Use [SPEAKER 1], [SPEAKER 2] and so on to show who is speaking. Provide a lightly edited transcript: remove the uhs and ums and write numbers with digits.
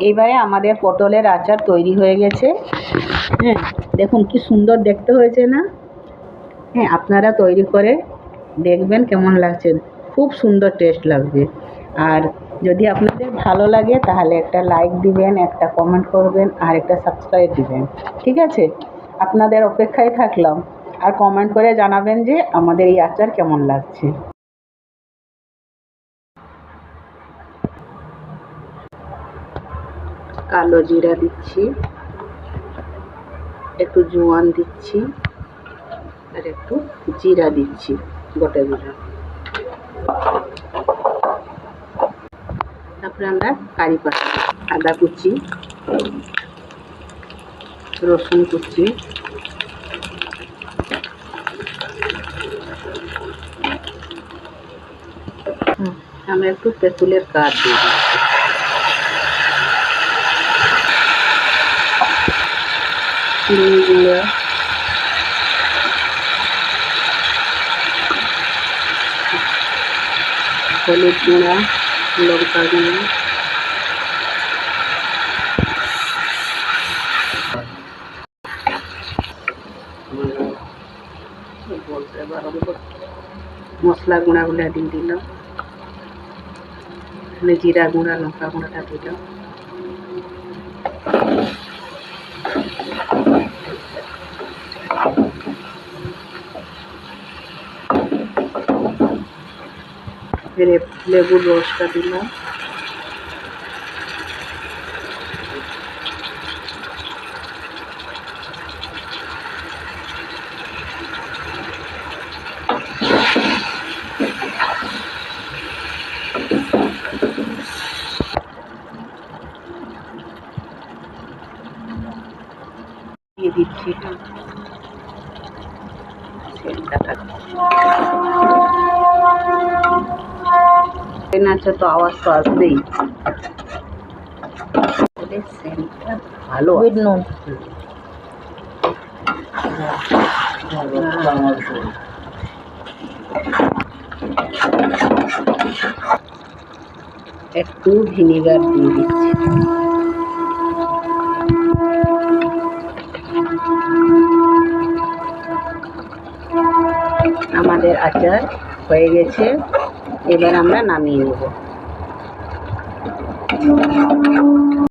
[SPEAKER 1] এবারে আমাদের পটলের আচার তৈরি হয়ে গেছে। হ্যাঁ, দেখুন কি সুন্দর দেখতে হয়েছে না? হ্যাঁ, আপনারা তৈরি করে দেখবেন কেমন লাগছে। খুব সুন্দর টেস্ট লাগবে। আর যদি আপনাদের ভালো লাগে তাহলে একটা লাইক দিবেন, একটা কমেন্ট করবেন আর একটা সাবস্ক্রাইব দিবেন। ঠিক আছে? আপনাদের অপেক্ষায় থাকলাম। আর কমেন্ট করে জানাবেন যে আমাদের এই আচার কেমন লাগছে। কালো জিরা দিচ্ছি, একটু জোয়ান দিচ্ছি আর একটু জিরা দিচ্ছি, গোটা জিরা। তারপরে আমরা কারি পাতা, আদা কুচি, রসুন কুচি, আমরা একটু তেঁতুলের কাঠ দিয়ে দিচ্ছি, চিনি গুঁড়া, হলুদ গুঁড়া, লঙ্কা গুঁড়া, মশলা গুঁড়াগুলো দিয়ে দিলাম, জিরা গুঁড়া, লঙ্কা গুঁড়াটা দিলাম, লেবুর রসটা দিলাম, দিয়ে দিচ্ছি নাচা, তো আওয়াজ তো আসবেই। ভালো একটু ভিনেগার দিয়ে দিচ্ছি। আমাদের আচার হয়ে গেছে, এবার আমরা নামিয়ে নেব।